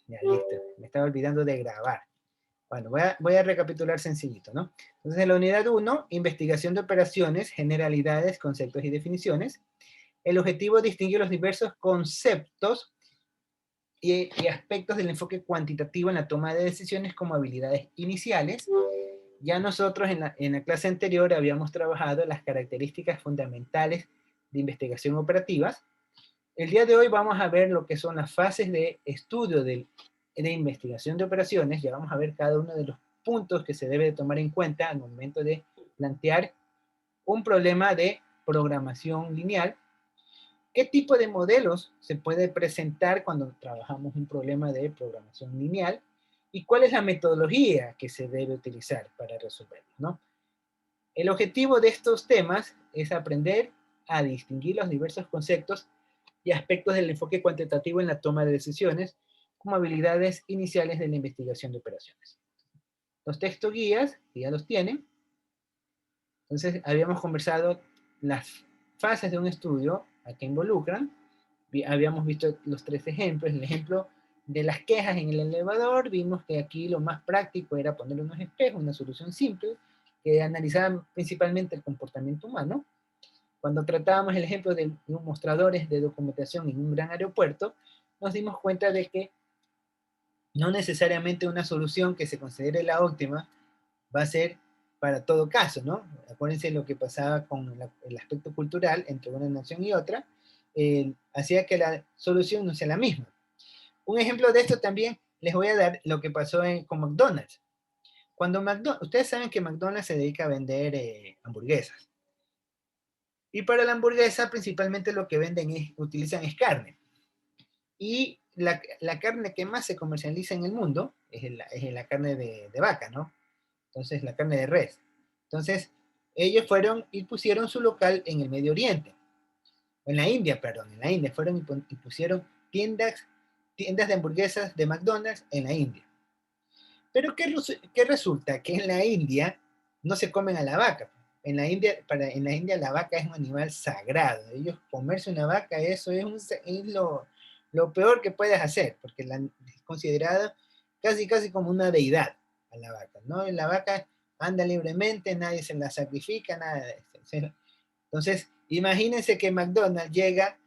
Ya, listo. Me estaba olvidando de grabar. Bueno, voy a recapitular sencillito, ¿no? Entonces, en la unidad 1, investigación de operaciones, generalidades, conceptos y definiciones. El objetivo es distinguir los diversos conceptos y aspectos del enfoque cuantitativo en la toma de decisiones como habilidades iniciales. Ya nosotros en la clase anterior habíamos trabajado las características fundamentales de investigación operativas. El día de hoy vamos a ver lo que son las fases de estudio de investigación de operaciones. Ya vamos a ver cada uno de los puntos que se debe tomar en cuenta al momento de plantear un problema de programación lineal. ¿Qué tipo de modelos se puede presentar cuando trabajamos un problema de programación lineal? ¿Y cuál es la metodología que se debe utilizar para resolverlo, ¿no? El objetivo de estos temas es aprender a distinguir los diversos conceptos y aspectos del enfoque cuantitativo en la toma de decisiones como habilidades iniciales de la investigación de operaciones. Los textos guías, que ya los tienen. Entonces, habíamos conversado las fases de un estudio a que involucran. Habíamos visto los 3 ejemplos. El ejemplo de las quejas en el elevador, vimos que aquí lo más práctico era poner unos espejos, una solución simple, que analizaba principalmente el comportamiento humano. Cuando tratábamos el ejemplo de unos mostradores de documentación en un gran aeropuerto, nos dimos cuenta de que no necesariamente una solución que se considere la óptima va a ser para todo caso, ¿no? Acuérdense lo que pasaba con el aspecto cultural entre una nación y otra, hacía que la solución no sea la misma. Un ejemplo de esto también les voy a dar lo que pasó con McDonald's. Cuando ustedes saben que McDonald's se dedica a vender hamburguesas. Y para la hamburguesa principalmente lo que utilizan es carne. Y la carne que más se comercializa en el mundo es la carne de vaca, ¿no? Entonces, la carne de res. Entonces, ellos fueron y pusieron su local en el Medio Oriente. En la India, perdón, en la India. Fueron y pusieron tiendas de hamburguesas de McDonald's en la India. Pero ¿qué resulta? Que en la India no se comen a la vaca. En la India la vaca es un animal sagrado. Ellos comerse una vaca, eso es lo peor que puedes hacer, porque es considerada casi como una deidad a la vaca, ¿no? La vaca anda libremente, nadie se la sacrifica, nada de eso. Entonces, imagínense que McDonald's llega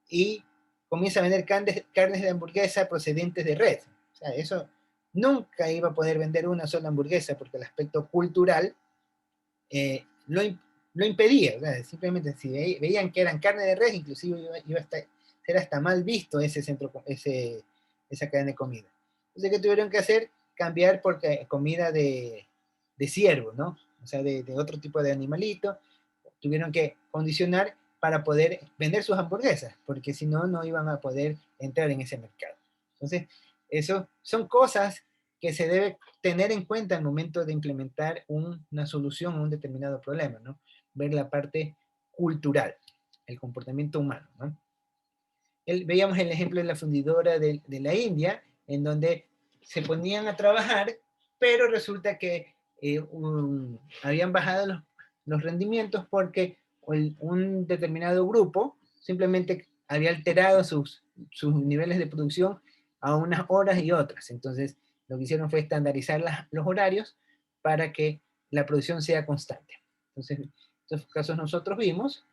y comienza a vender carnes de hamburguesa procedentes de res. O sea, eso nunca iba a poder vender una sola hamburguesa porque el aspecto cultural lo impedía. ¿Verdad? Simplemente si veían que eran carne de res, inclusive iba a ser hasta mal visto esa cadena de comida. Entonces, ¿qué tuvieron que hacer? Cambiar por comida de ciervo, ¿no? O sea, de otro tipo de animalito. Tuvieron que condicionar para poder vender sus hamburguesas, porque si no, no iban a poder entrar en ese mercado. Entonces, eso son cosas que se debe tener en cuenta al momento de implementar una solución a un determinado problema, ¿no? Ver la parte cultural, el comportamiento humano, ¿no? Veíamos el ejemplo de la fundidora de la India, en donde se ponían a trabajar, pero resulta que habían bajado los rendimientos porque un determinado grupo simplemente había alterado sus niveles de producción a unas horas y otras. Entonces, lo que hicieron fue estandarizar los horarios para que la producción sea constante. Entonces, en estos casos nosotros vimos,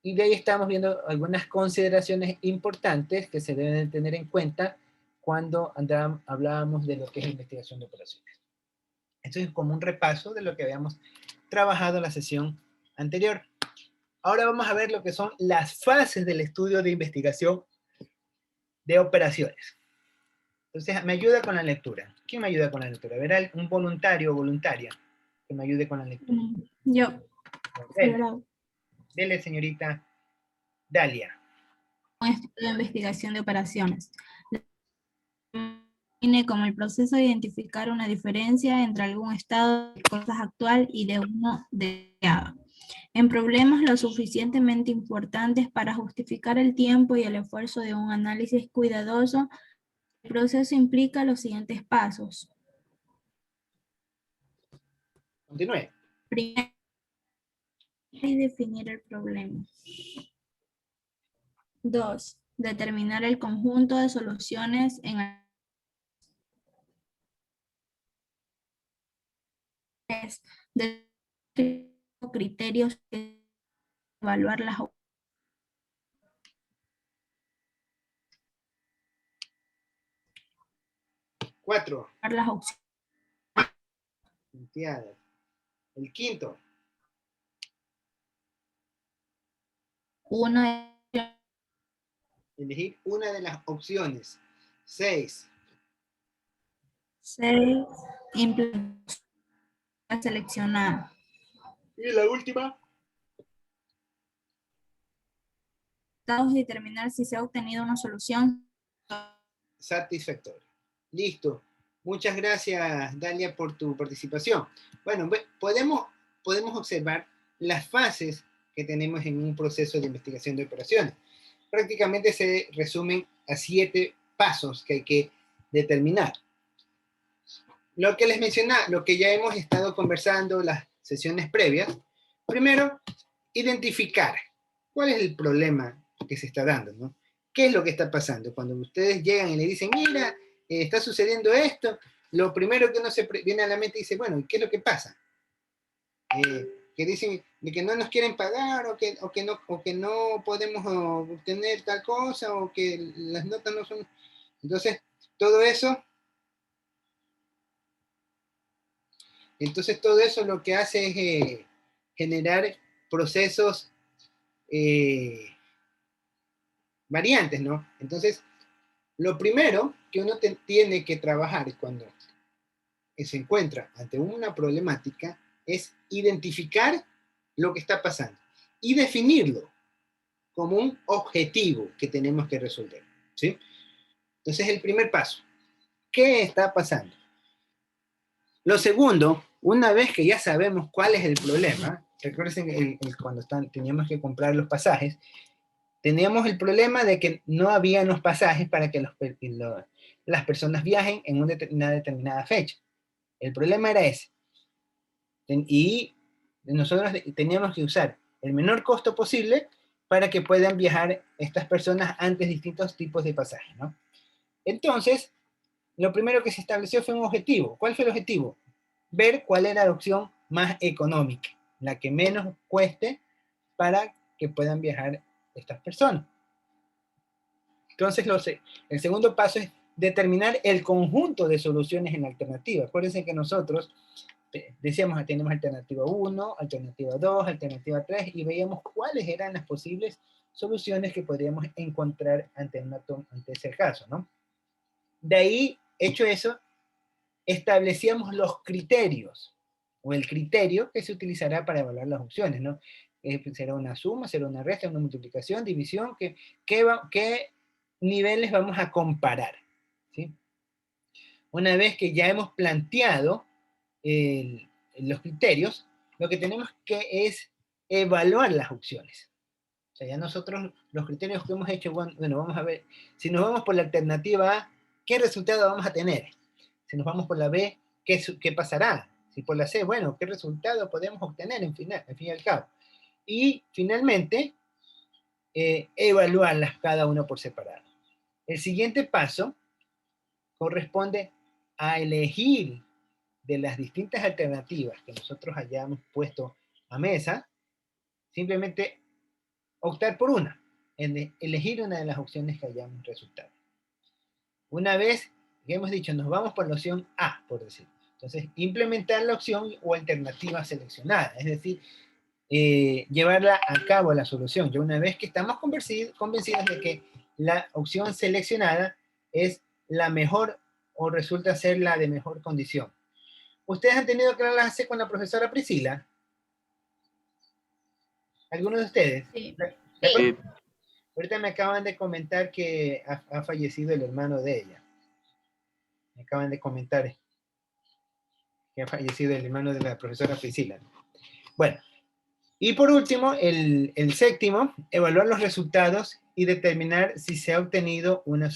y de ahí estamos viendo algunas consideraciones importantes que se deben tener en cuenta cuando hablábamos de lo que es investigación de operaciones. Esto es como un repaso de lo que habíamos trabajado en la sesión anterior. Ahora vamos a ver lo que son las fases del estudio de investigación de operaciones. Entonces, me ayuda con la lectura. ¿Quién me ayuda con la lectura? Verá un voluntario o voluntaria que me ayude con la lectura. Yo. Dele, dele, señorita Dalia. Un estudio de investigación de operaciones. Define como el proceso de identificar una diferencia entre algún estado de cosas actual y de uno deseado, en problemas lo suficientemente importantes para justificar el tiempo y el esfuerzo de un análisis cuidadoso. El proceso implica los siguientes pasos. Continúe. Primero, y definir el problema. 2. Determinar el conjunto de soluciones en 3. De criterios que evaluar las 4. opciones. Punteadas. El quinto. 1. Elegir una de las opciones. 6. 6. Implementar seleccionada. Y la última. Y determinar si se ha obtenido una solución Satisfactoria. Listo. Muchas gracias, Dalia, por tu participación. Bueno, podemos observar las fases que tenemos en un proceso de investigación de operaciones. Prácticamente se resumen a 7 pasos que hay que determinar. Lo que les mencionaba, lo que ya hemos estado conversando las sesiones previas, primero, identificar cuál es el problema que se está dando, ¿no? ¿Qué es lo que está pasando? Cuando ustedes llegan y le dicen, mira, está sucediendo esto, lo primero que uno se viene a la mente y dice, bueno, ¿qué es lo que pasa? Que dicen de que no nos quieren pagar o que no podemos obtener tal cosa o que las notas no son... Entonces, todo eso lo que hace es generar procesos variantes, ¿no? Entonces, lo primero que uno tiene que trabajar cuando se encuentra ante una problemática es identificar lo que está pasando y definirlo como un objetivo que tenemos que resolver, ¿sí? Entonces, el primer paso, ¿qué está pasando? Lo segundo, una vez que ya sabemos cuál es el problema, recuerden cuando teníamos que comprar los pasajes, teníamos el problema de que no habían los pasajes para que las personas viajen en una determinada fecha. El problema era ese. Y nosotros teníamos que usar el menor costo posible para que puedan viajar estas personas antes de distintos tipos de pasajes, ¿no? Entonces, lo primero que se estableció fue un objetivo. ¿Cuál fue el objetivo? Ver cuál era la opción más económica, la que menos cueste para que puedan viajar estas personas. Entonces, el segundo paso es determinar el conjunto de soluciones en la alternativa. Acuérdense que nosotros decíamos, tenemos alternativa 1, alternativa 2, alternativa 3, y veíamos cuáles eran las posibles soluciones que podríamos encontrar ante ese caso, ¿no? De ahí, hecho eso, establecíamos los criterios, o el criterio que se utilizará para evaluar las opciones, ¿no? Será una suma, será una resta, una multiplicación, división, ¿qué niveles vamos a comparar? ¿Sí? Una vez que ya hemos planteado los criterios, lo que tenemos que es evaluar las opciones. O sea, ya nosotros los criterios que hemos hecho, bueno, vamos a ver, si nos vamos por la alternativa A, ¿qué resultado vamos a tener? Si nos vamos por la B, ¿qué pasará? Si por la C, bueno, ¿qué resultado podemos obtener en fin y al cabo? Y finalmente, evaluarlas cada uno por separado. El siguiente paso corresponde a elegir de las distintas alternativas que nosotros hayamos puesto a mesa, simplemente optar por una, elegir una de las opciones que hayamos resultado. Una vez que hemos dicho, nos vamos por la opción A, por decir. Entonces, implementar la opción o alternativa seleccionada, es decir, llevarla a cabo la solución. Ya una vez que estamos convencidos de que la opción seleccionada es la mejor o resulta ser la de mejor condición. ¿Ustedes han tenido clase con la profesora Priscila? ¿Alguno de ustedes? Sí. Sí. Ahorita me acaban de comentar que ha fallecido el hermano de ella. Me acaban de comentar que ha fallecido el hermano de la profesora Priscila. Bueno, y por último, el séptimo, evaluar los resultados y determinar si se ha obtenido una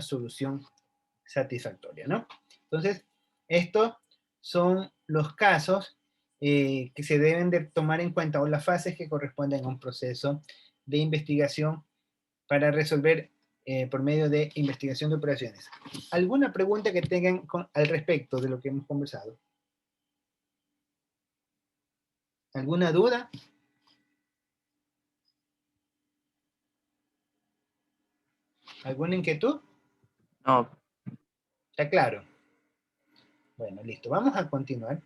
solución satisfactoria, ¿no? Entonces, estos son los casos que se deben de tomar en cuenta o las fases que corresponden a un proceso de investigación para resolver por medio de investigación de operaciones. ¿Alguna pregunta que tengan al respecto de lo que hemos conversado? ¿Alguna duda? ¿Alguna inquietud? No, ¿Está claro? Bueno, listo. Vamos a continuar.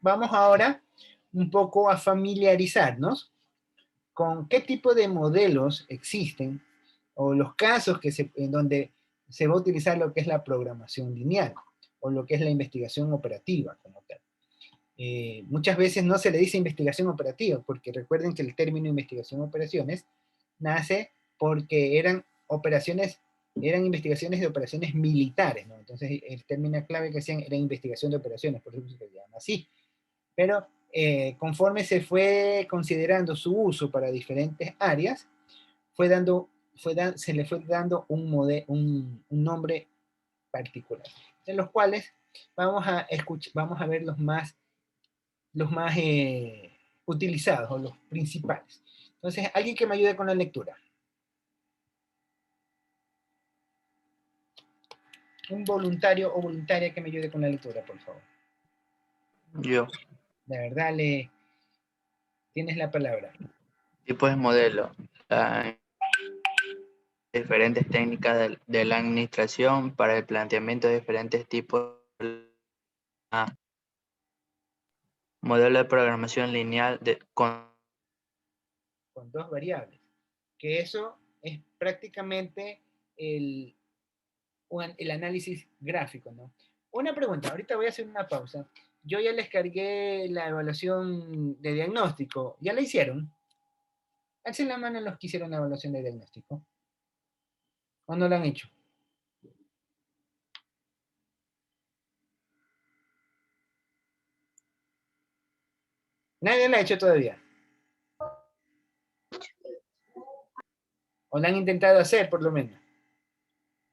Vamos ahora un poco a familiarizarnos con qué tipo de modelos existen o los casos en donde se va a utilizar lo que es la programación lineal o lo que es la investigación operativa como tal. Muchas veces no se le dice investigación operativa porque recuerden que el término investigación operaciones nace porque eran investigaciones de operaciones militares, ¿no? Entonces el término clave que hacían era investigación de operaciones, por eso se llama así. Pero conforme se fue considerando su uso para diferentes áreas, se le fue dando un nombre particular, de los cuales vamos a ver los más utilizados o los principales. Entonces, alguien que me ayude con la lectura. Un voluntario o voluntaria que me ayude con la lectura, por favor. yo. De verdad, tienes la palabra. Tipos de modelo. Diferentes técnicas de la administración para el planteamiento de diferentes tipos de modelo de programación lineal con dos variables. Que eso es prácticamente el análisis gráfico, ¿no? Una pregunta, ahorita voy a hacer una pausa. Yo ya les cargué la evaluación de diagnóstico. ¿Ya la hicieron? Alcen la mano los que hicieron la evaluación de diagnóstico. ¿O no la han hecho? Nadie la ha hecho todavía. ¿O la han intentado hacer, por lo menos?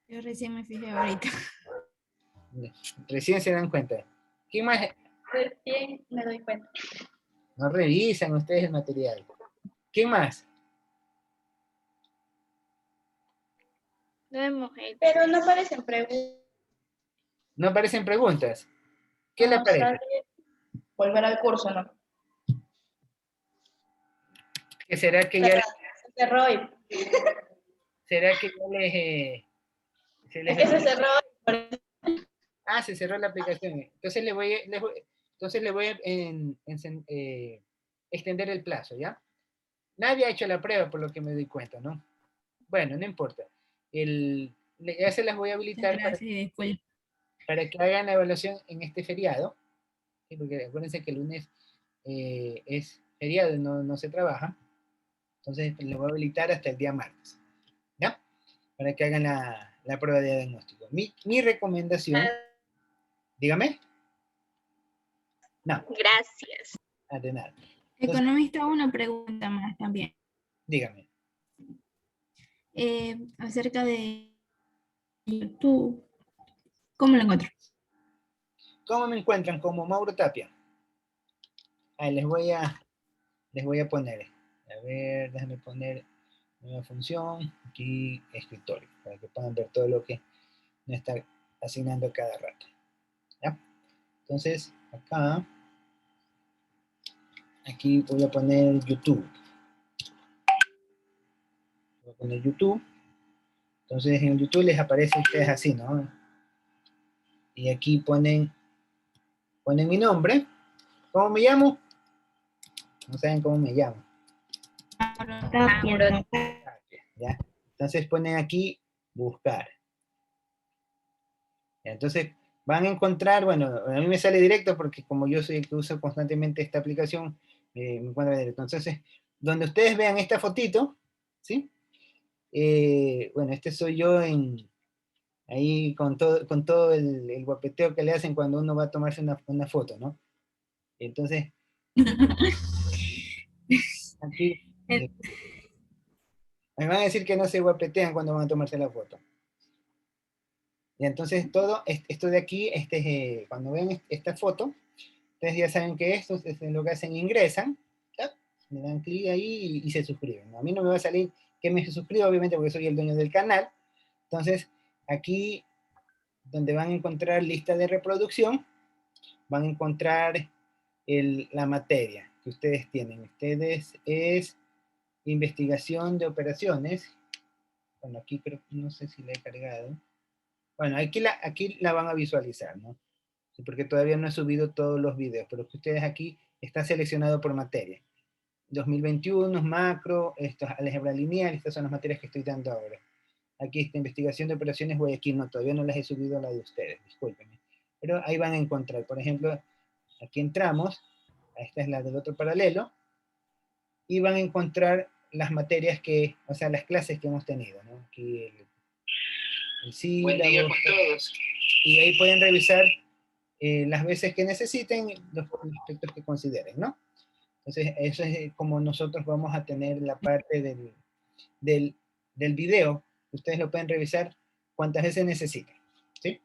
Yo recién me fijé ahorita. Recién se dan cuenta. ¿Quién más? Recién me doy cuenta. No revisan ustedes el material. ¿Quién más? No hemos hecho. Pero no aparecen preguntas. No aparecen preguntas. ¿Qué le aparece? Volver al curso, ¿no? ¿Qué será que ya... Se cerró y... ¿Será que ya les... Es que se cerró. Ah, se cerró la aplicación. Entonces le voy a extender el plazo, ¿ya? Nadie ha hecho la prueba por lo que me doy cuenta, ¿no? Bueno, no importa. Ya se las voy a habilitar para que hagan la evaluación en este feriado, ¿sí? Porque acuérdense que el lunes es feriado y no se trabaja. Entonces les voy a habilitar hasta el día martes, ¿ya? Para que hagan la prueba de diagnóstico. Mi recomendación... Dígame. No. Gracias. De nada. Entonces, Economista, una pregunta más también. dígame. Acerca de YouTube. ¿Cómo lo encuentro? ¿Cómo me encuentran? Como Mauro Tapia. Ahí les voy a poner. A ver, déjame poner nueva función. Aquí, escritorio. Para que puedan ver todo lo que me está asignando cada rato. ¿Ya? Entonces, acá. Aquí voy a poner YouTube. Voy a poner YouTube. Entonces, en YouTube les aparece a ustedes así, ¿no? Y aquí ponen mi nombre. ¿Cómo me llamo? No saben cómo me llamo. ¿Ya? Entonces ponen aquí buscar. ¿Ya? Entonces van a encontrar, bueno, a mí me sale directo porque como yo soy el que uso constantemente esta aplicación, me encuentra directo. Entonces, donde ustedes vean esta fotito, ¿sí? Bueno, este soy yo ahí con todo el guapeteo que le hacen cuando uno va a tomarse una foto, ¿no? Entonces, aquí me van a decir que no se guapetean cuando van a tomarse la foto. Y entonces todo esto de aquí, cuando ven esta foto, ustedes ya saben que esto es lo que hacen, ingresan, ¿ya? Le dan clic ahí y se suscriben. A mí no me va a salir que me suscriba, obviamente, porque soy el dueño del canal. Entonces, aquí, donde van a encontrar lista de reproducción, van a encontrar la materia que ustedes tienen. Ustedes es investigación de operaciones. Bueno, aquí creo, no sé si la he cargado. Bueno, aquí la van a visualizar, ¿no? Sí, porque todavía no he subido todos los videos, pero que ustedes aquí está seleccionado por materia. 2021, macro, esto es álgebra lineal, estas son las materias que estoy dando ahora. Aquí está investigación de operaciones Guayaquil, no, todavía no las he subido a la de ustedes, discúlpenme. Pero ahí van a encontrar, por ejemplo, aquí entramos, esta es la del otro paralelo, y van a encontrar las materias que, o sea, las clases que hemos tenido, ¿no? Aquí el sílabo. Buen día con todos. Y ahí pueden revisar las veces que necesiten, los aspectos que consideren, ¿no? Entonces, eso es como nosotros vamos a tener la parte del video. Ustedes lo pueden revisar cuantas veces necesiten, ¿sí?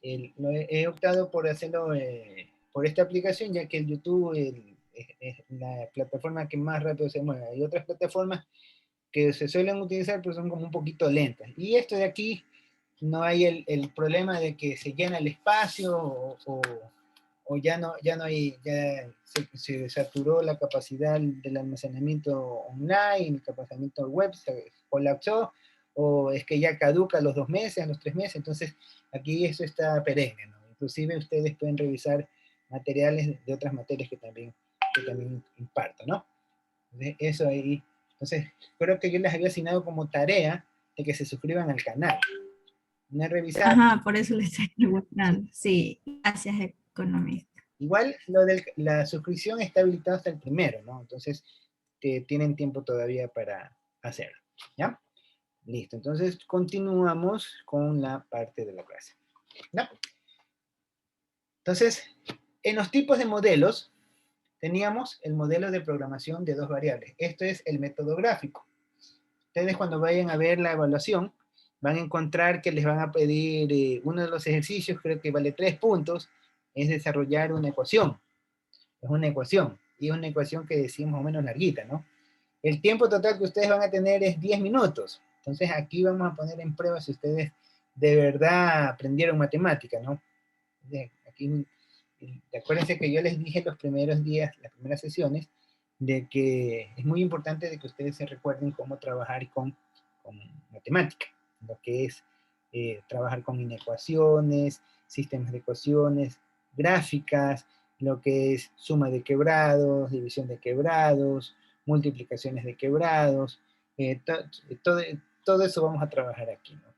He optado por hacerlo por esta aplicación, ya que el YouTube es la plataforma que más rápido se mueve. Hay otras plataformas que se suelen utilizar, pero son como un poquito lentas. Y esto de aquí, no hay el problema de que se llena el espacio o ya no hay, ya se saturó la capacidad del almacenamiento online, el almacenamiento web se colapsó, o es que ya caduca a los 2 meses, a los 3 meses, entonces aquí eso está perenne, ¿no? Inclusive ustedes pueden revisar materiales de otras materias que también imparto, ¿no? Entonces, eso ahí, entonces creo que yo les había asignado como tarea de que se suscriban al canal. No he revisado. Ajá, por eso le estoy preguntando. Sí, gracias, economista. Igual lo de la suscripción está habilitada hasta el 1, ¿no? Entonces, tienen tiempo todavía para hacerlo, ¿ya? Listo, entonces continuamos con la parte de la clase, ¿ya? Entonces, en los tipos de modelos, teníamos el modelo de programación de 2 variables. Esto es el método gráfico. Ustedes cuando vayan a ver la evaluación, van a encontrar que les van a pedir uno de los ejercicios, creo que vale 3 puntos, es desarrollar una ecuación. Es una ecuación, y es una ecuación que decimos más o menos larguita, ¿no? El tiempo total que ustedes van a tener es 10 minutos. Entonces aquí vamos a poner en prueba si ustedes de verdad aprendieron matemática, ¿no? Aquí, acuérdense que yo les dije los primeros días, las primeras sesiones, de que es muy importante de que ustedes se recuerden cómo trabajar con matemática, lo que es trabajar con inecuaciones, sistemas de ecuaciones, gráficas, lo que es suma de quebrados, división de quebrados, multiplicaciones de quebrados, todo eso vamos a trabajar aquí, ¿no?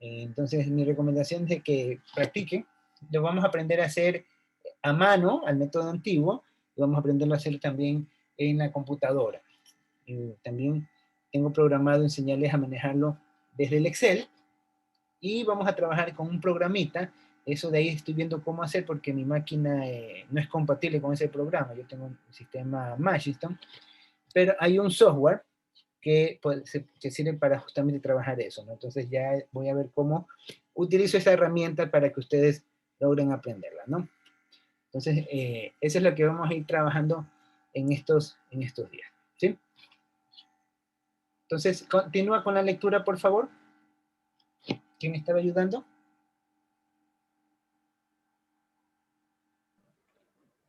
Entonces mi recomendación es de que practiquen. Lo vamos a aprender a hacer a mano, al método antiguo, y vamos a aprenderlo a hacer también en la computadora. También tengo programado enseñarles a manejarlo desde el Excel, y vamos a trabajar con un programita. Eso de ahí estoy viendo cómo hacer porque mi máquina no es compatible con ese programa. Yo tengo un sistema Magiston, pero hay un software que sirve para justamente trabajar eso, ¿no? Entonces ya voy a ver cómo utilizo esa herramienta para que ustedes logren aprenderla, ¿no? Entonces, eso es lo que vamos a ir trabajando en estos días, ¿sí? Entonces, continúa con la lectura, por favor. ¿Quién me estaba ayudando?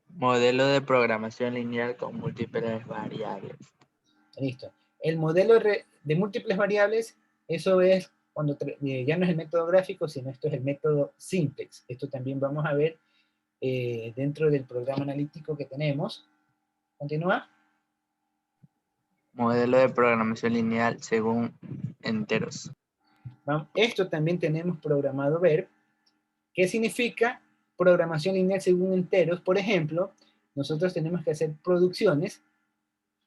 Modelo de programación lineal con múltiples variables. Listo. El modelo de múltiples variables, eso es cuando ya no es el método gráfico, sino esto es el método simplex. Esto también vamos a ver dentro del programa analítico que tenemos. Continúa. Modelo de programación lineal según enteros. Esto también tenemos programado ver. ¿Qué significa programación lineal según enteros? Por ejemplo, nosotros tenemos que hacer producciones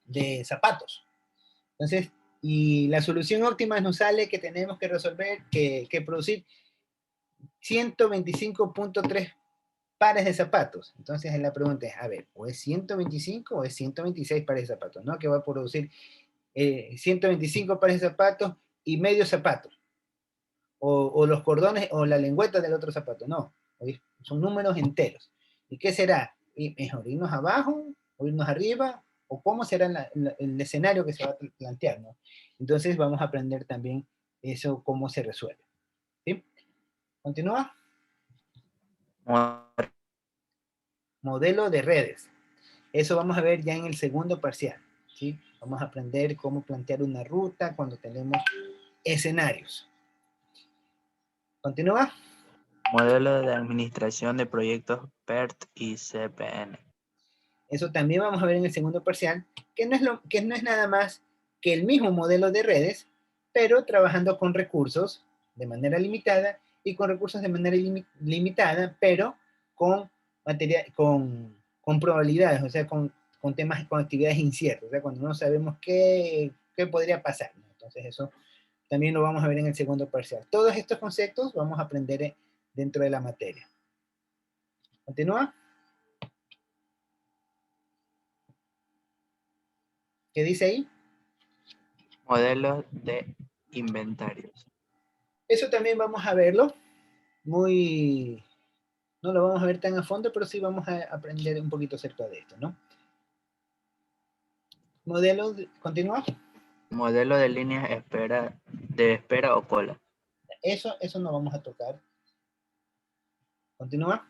de zapatos. Entonces, y la solución óptima nos sale que tenemos que resolver, que producir 125.3 pares de zapatos. Entonces la pregunta es, a ver, o es 125 o es 126 pares de zapatos, ¿no? Que va a producir 125 pares de zapatos y medio zapato. O los cordones o la lengüeta del otro zapato, no. Son números enteros. ¿Y qué será? ¿Mejor irnos abajo o irnos arriba o cómo será el escenario que se va a plantear, ¿no? Entonces vamos a aprender también eso, cómo se resuelve. ¿Sí? ¿Continúa? Modelo de redes. Eso vamos a ver ya en el segundo parcial, ¿sí? Vamos a aprender cómo plantear una ruta cuando tenemos escenarios. ¿Continúa? Modelo de administración de proyectos PERT y CPN. Eso también vamos a ver en el segundo parcial, que no es nada más que el mismo modelo de redes, pero trabajando con recursos de manera limitada y con recursos de manera limitada, pero con probabilidades, o sea, con temas, con actividades inciertas, o sea, cuando no sabemos qué podría pasar, ¿no? Entonces eso también lo vamos a ver en el segundo parcial. Todos estos conceptos vamos a aprender dentro de la materia. ¿Continúa? ¿Qué dice ahí? Modelos de inventarios. Eso también vamos a verlo. No lo vamos a ver tan a fondo, pero sí vamos a aprender un poquito acerca de esto, ¿no? Modelo, continúa. Modelo de líneas de espera o cola. Eso no vamos a tocar. Continúa.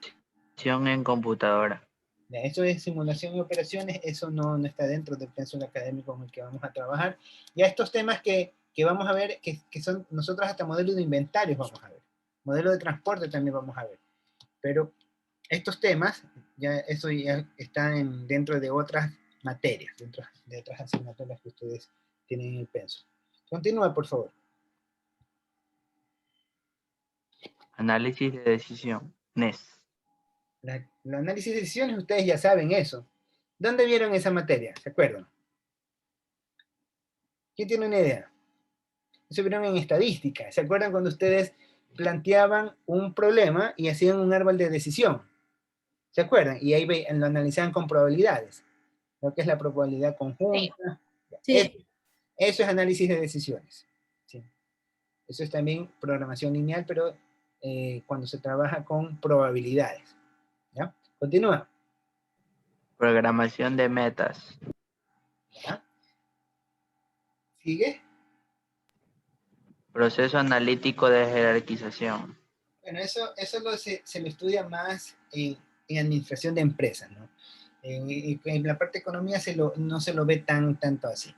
Acción en computadora. Ya, eso es simulación y operaciones, eso no está dentro del pensum académico con el que vamos a trabajar. Ya estos temas que vamos a ver, que son nosotros hasta modelos de inventarios vamos a ver. Modelo de transporte también vamos a ver. Pero estos temas, eso ya están dentro de otras materias, dentro de otras asignaturas que ustedes tienen en el pensum. Continúa, por favor. Análisis de decisión. NES. El análisis de decisiones, ustedes ya saben eso. ¿Dónde vieron esa materia? ¿Se acuerdan? ¿Quién tiene una idea? Eso vieron en estadística. ¿Se acuerdan cuando ustedes planteaban un problema y hacían un árbol de decisión? ¿Se acuerdan? Y ahí lo analizaban con probabilidades. Lo que es la probabilidad conjunta. Sí. Eso es análisis de decisiones. ¿Sí? Eso es también programación lineal, pero cuando se trabaja con probabilidades. ¿Ya? Continúa. Programación de metas. ¿Ya? ¿Sigue? Proceso analítico de jerarquización. Bueno, eso se lo estudia más en administración de empresas, ¿no? En la parte de economía no se lo ve tanto así.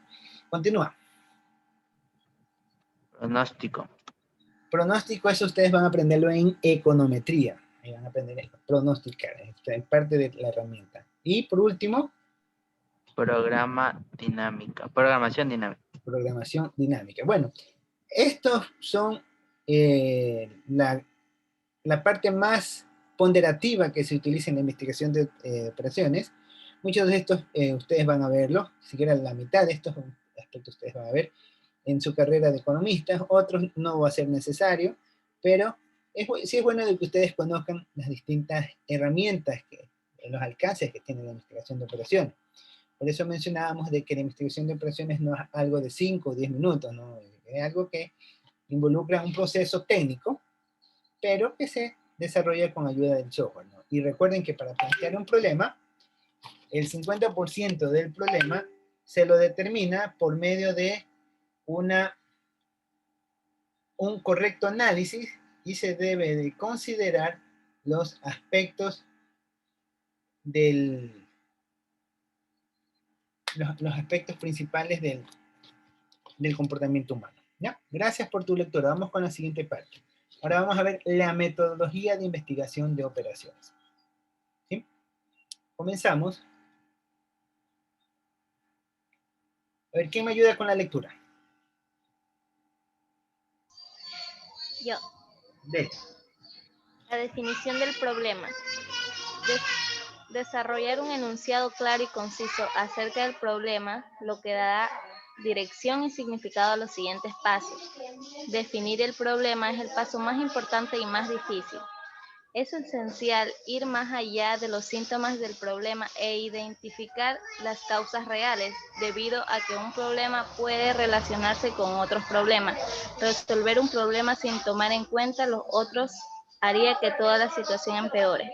Continúa. Pronóstico. Pronóstico, eso ustedes van a aprenderlo en econometría. Ahí van a aprender a pronosticar, es parte de la herramienta. Y por último, Programación dinámica. programación dinámica. Bueno, estos son la parte más ponderativa que se utiliza en la investigación de operaciones. Muchos de estos ustedes van a verlo, siquiera la mitad de estos aspectos ustedes van a ver en su carrera de economistas, otros no va a ser necesario, pero sí es bueno de que ustedes conozcan las distintas herramientas, los alcances que tiene la investigación de operaciones. Por eso mencionábamos de que la investigación de operaciones no es algo de 5 o 10 minutos, ¿no? Es algo que involucra un proceso técnico, pero que se desarrolla con ayuda del software, ¿no? Y recuerden que para plantear un problema, el 50% del problema se lo determina por medio de un correcto análisis y se debe de considerar los aspectos los aspectos principales del comportamiento humano. ¿Ya? Gracias por tu lectura. Vamos con la siguiente parte. Ahora vamos a ver la metodología de investigación de operaciones. ¿Sí? Comenzamos. A ver, ¿quién me ayuda con la lectura? Yo. D. La definición del problema. Desarrollar un enunciado claro y conciso acerca del problema, lo que dará dirección y significado a los siguientes pasos. Definir el problema es el paso más importante y más difícil. Es esencial ir más allá de los síntomas del problema e identificar las causas reales, debido a que un problema puede relacionarse con otros problemas. Resolver un problema sin tomar en cuenta los otros haría que toda la situación empeore.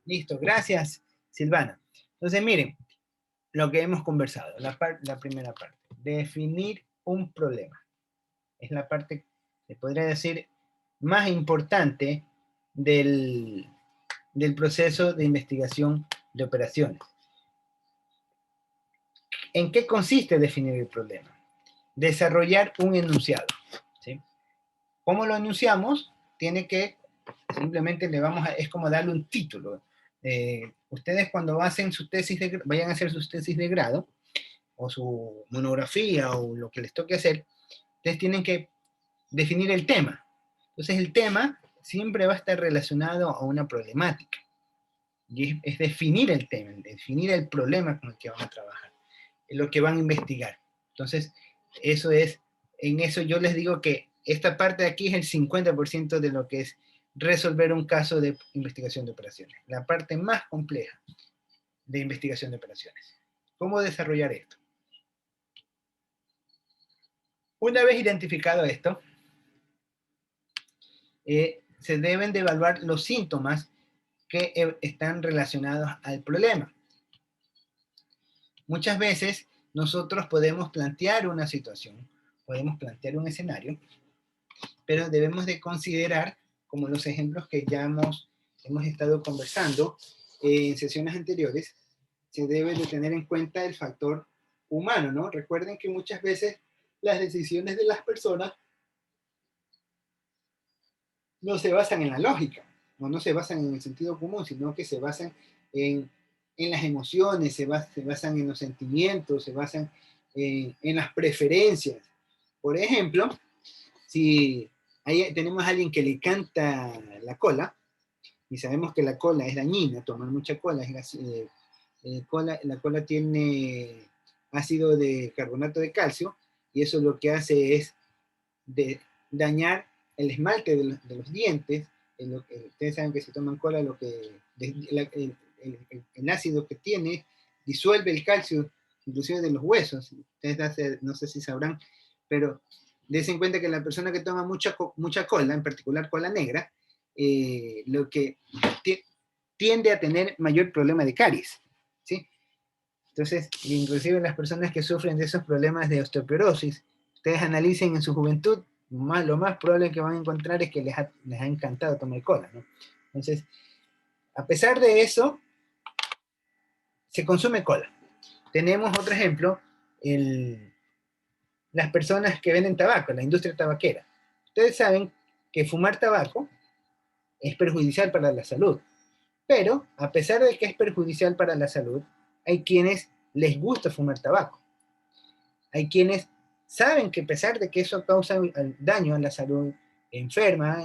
Listo, gracias, Silvana. Entonces, miren, lo que hemos conversado, la primera parte. Definir un problema. Es la parte, se podría decir, más importante del proceso de investigación de operaciones. ¿En qué consiste definir el problema? Desarrollar un enunciado. ¿Sí? ¿Cómo lo enunciamos? Tiene que, simplemente es como darle un título. Ustedes cuando hacen su tesis vayan a hacer sus tesis de grado, o su monografía, o lo que les toque hacer, ustedes tienen que definir el tema. Entonces el tema siempre va a estar relacionado a una problemática. Y es definir el tema, definir el problema con el que van a trabajar, lo que van a investigar. Entonces, en eso yo les digo que esta parte de aquí es el 50% de lo que es resolver un caso de investigación de operaciones. La parte más compleja de investigación de operaciones. ¿Cómo desarrollar esto? Una vez identificado esto, se deben de evaluar los síntomas que están relacionados al problema. Muchas veces nosotros podemos plantear una situación, podemos plantear un escenario, pero debemos de considerar, como los ejemplos que ya hemos estado conversando en sesiones anteriores, se debe de tener en cuenta el factor humano, ¿no? Recuerden que muchas veces las decisiones de las personas no se basan en la lógica, no se basan en el sentido común, sino que se basan en las emociones, se basan en los sentimientos, se basan en las preferencias. Por ejemplo, si tenemos a alguien que le canta la cola, y sabemos que la cola es dañina, tomar mucha cola, la cola tiene ácido de carbonato de calcio, y eso lo que hace es dañar el esmalte de los dientes. Ustedes saben que si toman cola, el ácido que tiene disuelve el calcio, inclusive de los huesos. Ustedes no sé si sabrán, pero dense en cuenta que la persona que toma mucha cola, en particular cola negra, lo que tiende a tener mayor problema de caries, ¿sí? Entonces, inclusive las personas que sufren de esos problemas de osteoporosis, ustedes analicen en su juventud, lo más probable que van a encontrar es que les ha encantado tomar cola, ¿no? Entonces, a pesar de eso, se consume cola. Tenemos otro ejemplo, las personas que venden tabaco, la industria tabaquera. Ustedes saben que fumar tabaco es perjudicial para la salud, pero a pesar de que es perjudicial para la salud, hay quienes les gusta fumar tabaco. Hay quienes saben que a pesar de que eso causa daño a la salud enferma,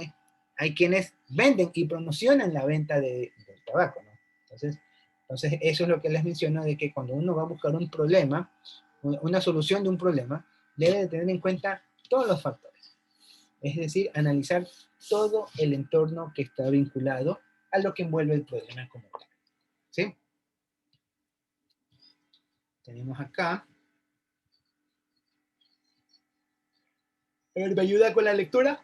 hay quienes venden y promocionan la venta del tabaco, ¿no? Entonces, eso es lo que les menciono, de que cuando uno va a buscar un problema, una solución de un problema, debe de tener en cuenta todos los factores. Es decir, analizar todo el entorno que está vinculado a lo que envuelve el problema como tal. ¿Sí? Tenemos acá. A ver, ¿me ayuda con la lectura?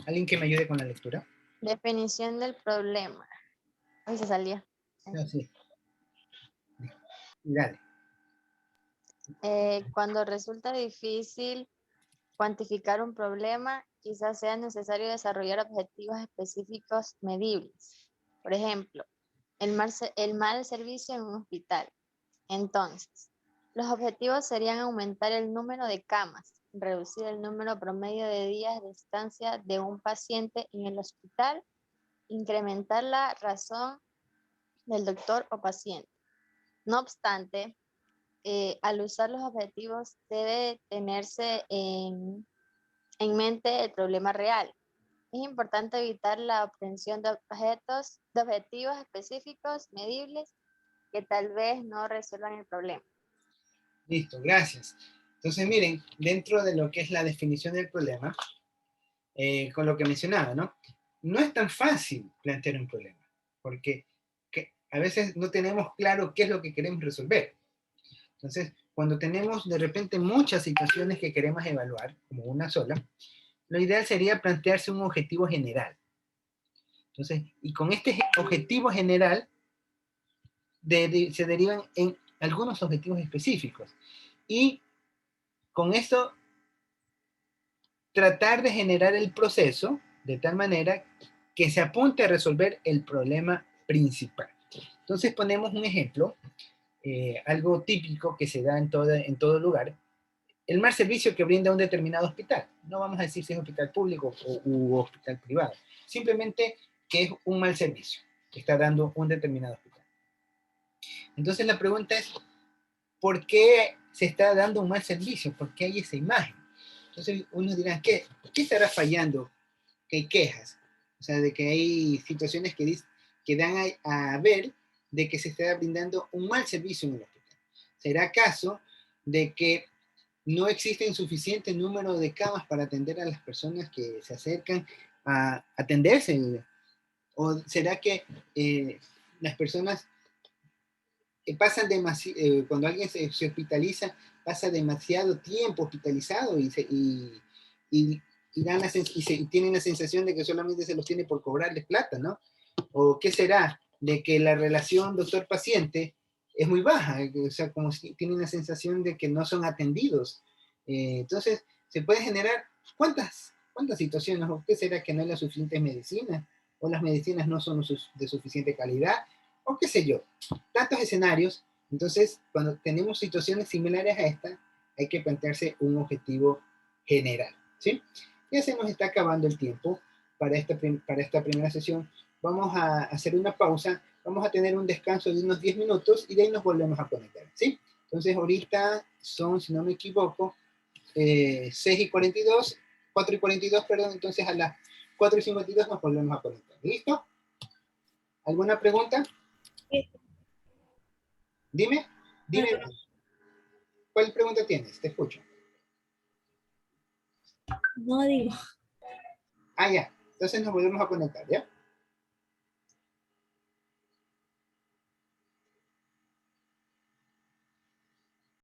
¿Alguien que me ayude con la lectura? Definición del problema. Ahí se salía. No, sí. Dale. Cuando resulta difícil cuantificar un problema, quizás sea necesario desarrollar objetivos específicos medibles. Por ejemplo, el mal servicio en un hospital. Entonces, los objetivos serían aumentar el número de camas, reducir el número promedio de días de estancia de un paciente en el hospital, incrementar la razón del doctor o paciente. No obstante, al usar los objetivos debe tenerse en mente el problema real. Es importante evitar la obtención de objetivos específicos, medibles, que tal vez no resuelvan el problema. Listo, gracias. Entonces, miren, dentro de lo que es la definición del problema, con lo que mencionaba, ¿no? No es tan fácil plantear un problema, porque a veces no tenemos claro qué es lo que queremos resolver. Entonces, cuando tenemos de repente muchas situaciones que queremos evaluar, como una sola, lo ideal sería plantearse un objetivo general. Entonces, y con este objetivo general, se derivan en algunos objetivos específicos. Y con esto, tratar de generar el proceso de tal manera que se apunte a resolver el problema principal. Entonces ponemos un ejemplo, algo típico que se da en todo lugar, el mal servicio que brinda un determinado hospital. No vamos a decir si es hospital público u hospital privado, simplemente que es un mal servicio que está dando un determinado hospital. Entonces la pregunta es, ¿por qué se está dando un mal servicio? ¿Por qué hay esa imagen? Entonces unos dirán, ¿qué estará fallando? Que hay quejas, o sea, de que hay situaciones que dan a ver de que se está brindando un mal servicio en el hospital. ¿Será acaso de que no existen suficiente número de camas para atender a las personas que se acercan a atenderse? ¿O será que las personas pasan demasiado, cuando alguien se hospitaliza, pasa demasiado tiempo hospitalizado y tienen la sensación de que solamente se los tiene por cobrarles plata, ¿no? ¿O qué será? De que la relación doctor-paciente es muy baja, o sea, como si tienen la sensación de que no son atendidos. Entonces, se puede generar cuántas situaciones, o qué será que no hay la suficiente medicina, o las medicinas no son de suficiente calidad, o qué sé yo, tantos escenarios. Entonces, cuando tenemos situaciones similares a esta, hay que plantearse un objetivo general, ¿sí? Ya se nos está acabando el tiempo para esta primera sesión. Vamos a hacer una pausa, vamos a tener un descanso de unos 10 minutos y de ahí nos volvemos a conectar, ¿sí? Entonces, ahorita son, si no me equivoco, 6:42, 4:42, perdón, entonces a las 4:52 nos volvemos a conectar. ¿Listo? ¿Alguna pregunta? Dime, ¿cuál pregunta tienes? Te escucho. No digo. Ah, ya. Entonces nos volvemos a conectar, ¿ya?